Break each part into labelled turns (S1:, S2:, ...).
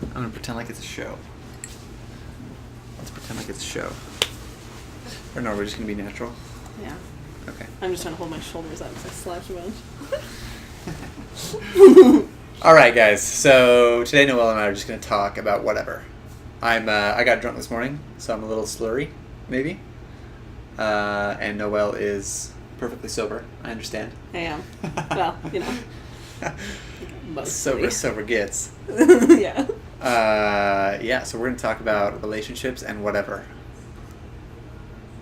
S1: I'm going to pretend like it's a show. Let's pretend like it's a show. Or no, we're just going to be natural?
S2: Yeah.
S1: Okay.
S2: I'm just trying to hold my shoulders up because I slouched a bunch.
S1: Alright, guys. So today Noelle and I are just going to talk about whatever. I got drunk this morning, so I'm a little slurry, maybe. And Noelle is perfectly sober, I understand.
S2: I am. Well, you know. Mostly.
S1: Sober gets.
S2: Yeah.
S1: Yeah, so we're going to talk about relationships and whatever.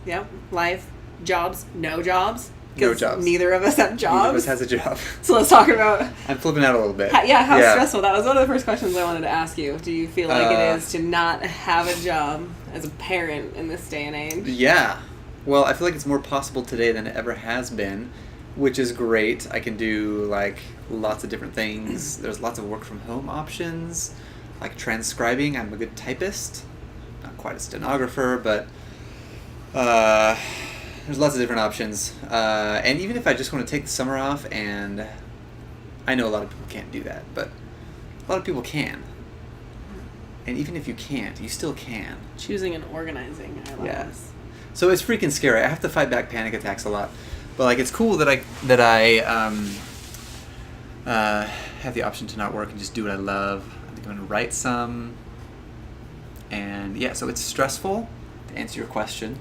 S2: Yep. Life. Jobs. No jobs.
S1: No jobs.
S2: Neither of us have jobs.
S1: Neither of us has a job.
S2: So let's talk about...
S1: I'm flipping out a little bit.
S2: How stressful. That was one of the first questions I wanted to ask you. Do you feel like it is to not have a job as a parent in this day and age?
S1: Yeah. Well, I feel like it's more possible today than it ever has been, which is great. I can do, like, lots of different things. There's lots of work from home options, like transcribing. I'm a good typist. Not quite a stenographer, but there's lots of different options. And even if I just want to take the summer off, and I know a lot of people can't do that, but a lot of people can. And even if you can't, you still can.
S2: Choosing and organizing our lives.
S1: Yeah. So it's freaking scary. I have to fight back panic attacks a lot, but like it's cool that I have the option to not work and just do what I love. I think I'm gonna write some, and yeah. So it's stressful, to answer your question.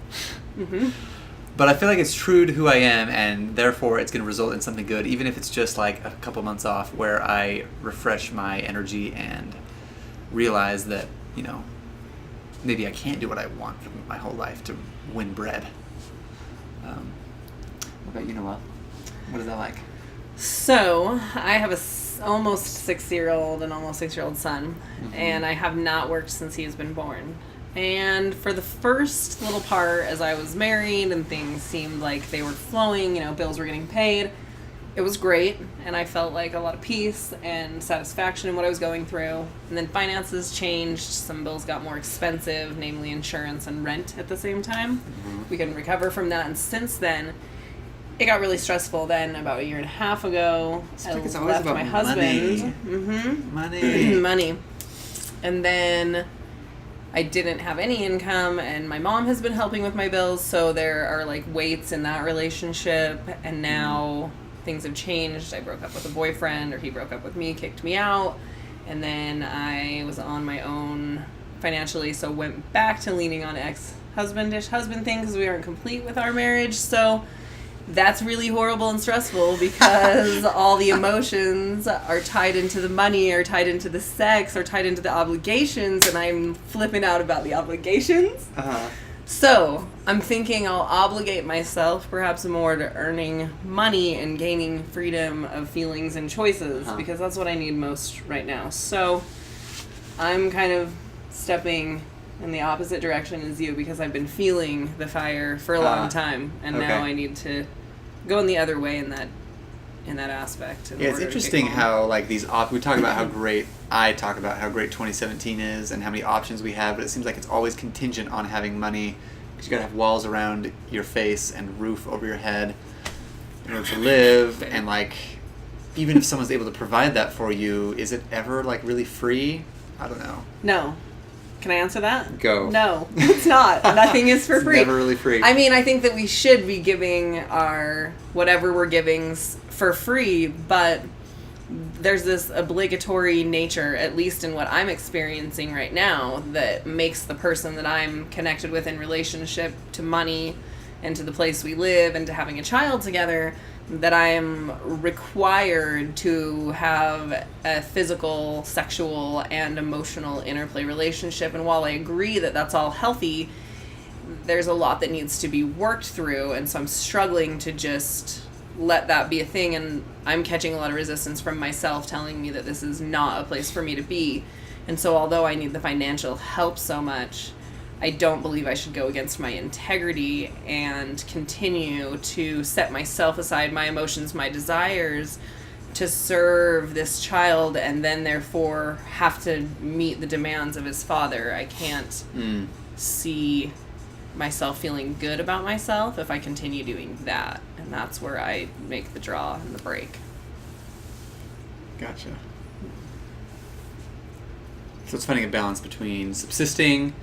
S2: Mm-hmm.
S1: But I feel like it's true to who I am, and therefore it's gonna result in something good, even if it's just like a couple months off, where I refresh my energy and realize that maybe I can't do what I want for my whole life to win bread. What about you, Noelle? What is that like?
S2: So, I have almost 6-year-old and almost 6-year-old son,
S1: Mm-hmm.
S2: and I have not worked since he's been born. And for the first little part, as I was married and things seemed like they were flowing, bills were getting paid, it was great, and I felt like a lot of peace and satisfaction in what I was going through. And then finances changed. Some bills got more expensive, namely insurance and rent at the same time.
S1: Mm-hmm.
S2: We couldn't recover from that, and since then, it got really stressful. Then, about 1.5 years ago, I
S1: it's always
S2: left
S1: about
S2: my husband.
S1: Money.
S2: Money. And then I didn't have any income, and my mom has been helping with my bills, so there are like weights in that relationship, and now things have changed. I broke up with a boyfriend, or he broke up with me, kicked me out, and then I was on my own financially, so went back to leaning on ex-husband-ish husband thing because we aren't complete with our marriage. So that's really horrible and stressful because all the emotions are tied into the money, are tied into the sex, are tied into the obligations, and I'm flipping out about the obligations.
S1: Uh-huh.
S2: So, I'm thinking I'll obligate myself perhaps more to earning money and gaining freedom of feelings and choices, because that's what I need most right now. So, I'm kind of stepping in the opposite direction as you because I've been feeling the fire for a long time, and now I need to go in the other way in that aspect.
S1: Yeah, it's interesting how like we talk about how great 2017 is and how many options we have, but it seems like it's always contingent on having money, because you gotta have walls around your face and roof over your head in order to live. And like, even if someone's able to provide that for you, is it ever like really free? I don't know.
S2: No. Can I answer that?
S1: Go.
S2: No, it's not. Nothing is for free.
S1: It's never really free.
S2: I mean, I think that we should be giving our whatever we're giving for free, but there's this obligatory nature, at least in what I'm experiencing right now, that makes the person that I'm connected with in relationship to money and to the place we live and to having a child together, that I'm required to have a physical, sexual, and emotional interplay relationship. And while I agree that that's all healthy, there's a lot that needs to be worked through, and so I'm struggling to just let that be a thing, and I'm catching a lot of resistance from myself telling me that this is not a place for me to be. And so although I need the financial help so much, I don't believe I should go against my integrity and continue to set myself aside, my emotions, my desires, to serve this child, and then therefore have to meet the demands of his father. I can't see myself feeling good about myself if I continue doing that. And that's where I make the draw and the break.
S1: Gotcha. So it's finding a balance between subsisting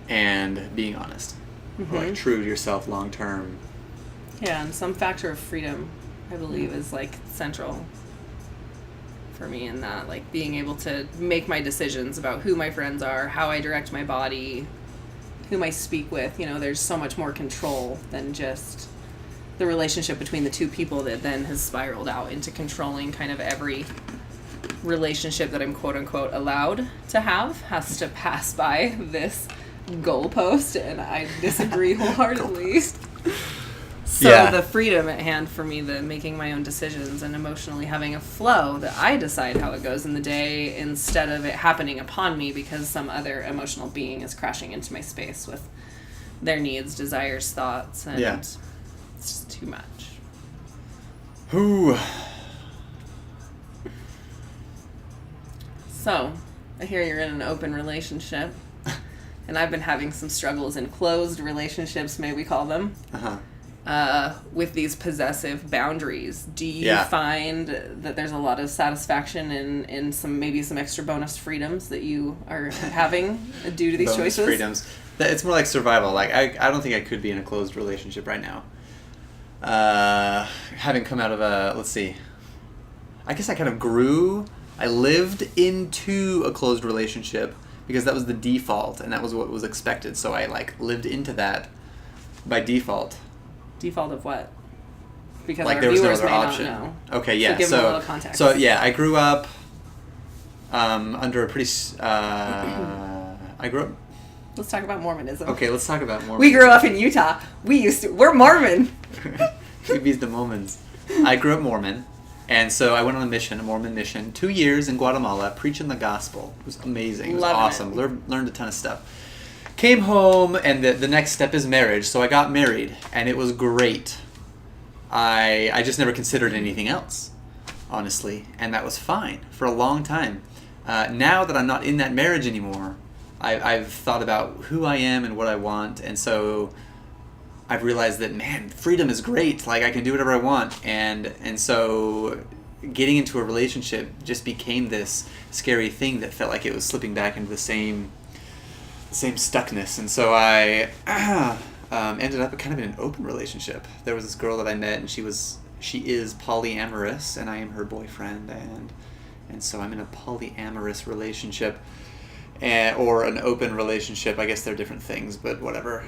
S1: and being honest.
S2: Mm-hmm.
S1: Or like true to yourself long term.
S2: Yeah, and some factor of freedom, I believe, is like central for me in that, like being able to make my decisions about who my friends are, how I direct my body, whom I speak with. You know, there's so much more control than just the relationship between the two people that then has spiraled out into controlling kind of every relationship that I'm quote unquote allowed to have has to pass by this goalpost, and I disagree wholeheartedly. So the freedom at hand for me, the making my own decisions and emotionally having a flow that I decide how it goes in the day instead of it happening upon me because some other emotional being is crashing into my space with their needs, desires, thoughts, and it's just too much.
S1: Ooh.
S2: So, I hear you're in an open relationship, and I've been having some struggles in closed relationships, may we call them. With these possessive boundaries. Do you find that there's a lot of satisfaction in some maybe some extra bonus freedoms that you are having due to these
S1: bonus
S2: choices?
S1: Freedoms. It's more like survival. Like I don't think I could be in a closed relationship right now. Having come out of let's see. I guess I kind of grew. I lived into a closed relationship because that was the default and that was what was expected. So I like lived into that by default.
S2: Default of what? Because
S1: like
S2: our
S1: there was no
S2: viewers
S1: other
S2: may
S1: option.
S2: not know.
S1: Okay, yeah.
S2: So give them a little context.
S1: So yeah, I grew up under a pretty. I grew up.
S2: Let's talk about Mormonism.
S1: Okay, let's talk about Mormonism.
S2: We grew up in Utah. We're Mormon.
S1: We beat the Mormons. I grew up Mormon, and so I went on a Mormon mission, 2 years in Guatemala, preaching the gospel. It was amazing. It was awesome. Learned a ton of stuff. Came home, and the next step is marriage. So I got married, and it was great. I just never considered anything else, honestly, and that was fine for a long time. Now that I'm not in that marriage anymore, I've thought about who I am and what I want, and so I've realized that, man, freedom is great. Like, I can do whatever I want, and so getting into a relationship just became this scary thing that felt like it was slipping back into the same stuckness. And so I ended up kind of in an open relationship. There was this girl that I met, and she is polyamorous, and I am her boyfriend, and so I'm in a polyamorous relationship, or an open relationship. I guess they're different things, but whatever.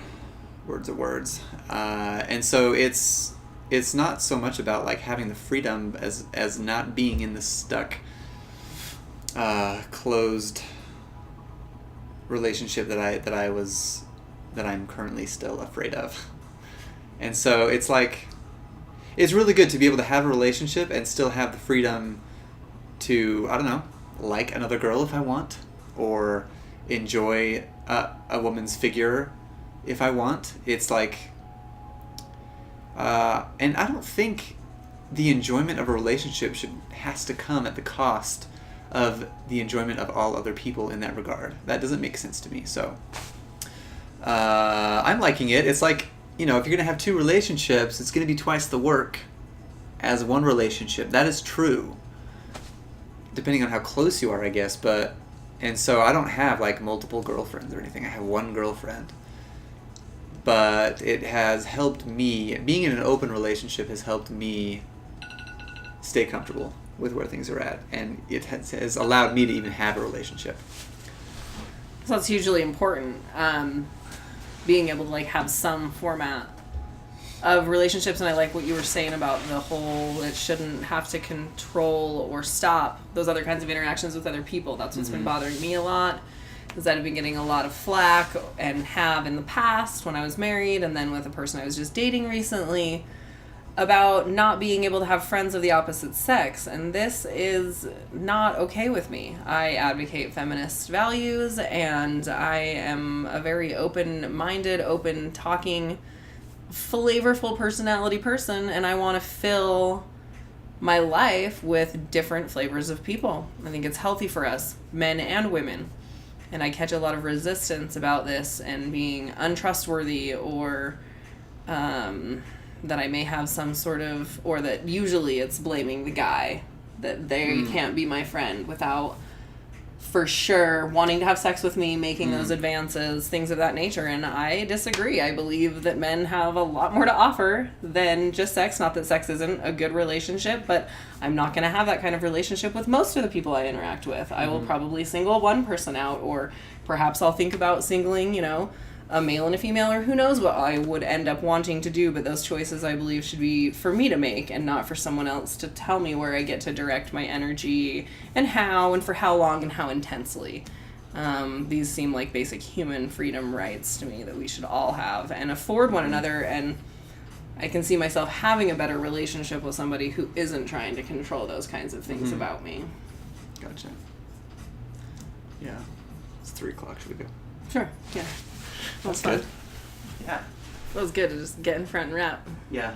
S1: Words are words. And so it's not so much about like having the freedom as not being in the stuck, closed relationship that I'm currently still afraid of. And so it's like, it's really good to be able to have a relationship and still have the freedom to, I don't know, like another girl if I want, or enjoy a woman's figure if I want. It's like, and I don't think the enjoyment of a relationship has to come at the cost of the enjoyment of all other people in that regard. That doesn't make sense to me. So I'm liking it. It's like, if you're going to have two relationships, it's going to be twice the work as one relationship. That is true, depending on how close you are, I guess. And so I don't have like multiple girlfriends or anything. I have one girlfriend. But it has helped me, being in an open relationship has helped me stay comfortable with where things are at, and it has allowed me to even have a relationship.
S2: So it's hugely important, being able to like have some format of relationships. And I like what you were saying about the whole, it shouldn't have to control or stop those other kinds of interactions with other people. That's what's been bothering me a lot, is that I've been getting a lot of flack, and have in the past when I was married, and then with a person I was just dating recently, about not being able to have friends of the opposite sex. And this is not okay with me. I advocate feminist values, and I am a very open-minded, open-talking, flavorful personality person, and I want to fill my life with different flavors of people. I think it's healthy for us, men and women. And I catch a lot of resistance about this and being untrustworthy, or that I may have some sort of, or that usually it's blaming the guy, that they can't be my friend without for sure wanting to have sex with me, making those
S1: Mm.
S2: advances, things of that nature. And I disagree. I believe that men have a lot more to offer than just sex. Not that sex isn't a good relationship, but I'm not going to have that kind of relationship with most of the people I interact with. I will probably single one person out, or perhaps I'll think about singling, you know, a male and a female, or who knows what I would end up wanting to do. But those choices, I believe, should be for me to make and not for someone else to tell me where I get to direct my energy and how and for how long and how intensely. These seem like basic human freedom rights to me that we should all have and afford one another. And I can see myself having a better relationship with somebody who isn't trying to control those kinds of things about me.
S1: Gotcha. Yeah. It's 3:00. Should we go?
S2: Sure. Yeah.
S1: That's
S2: fun.
S1: good. Yeah.
S2: It was good to just get in front and rap.
S1: Yeah.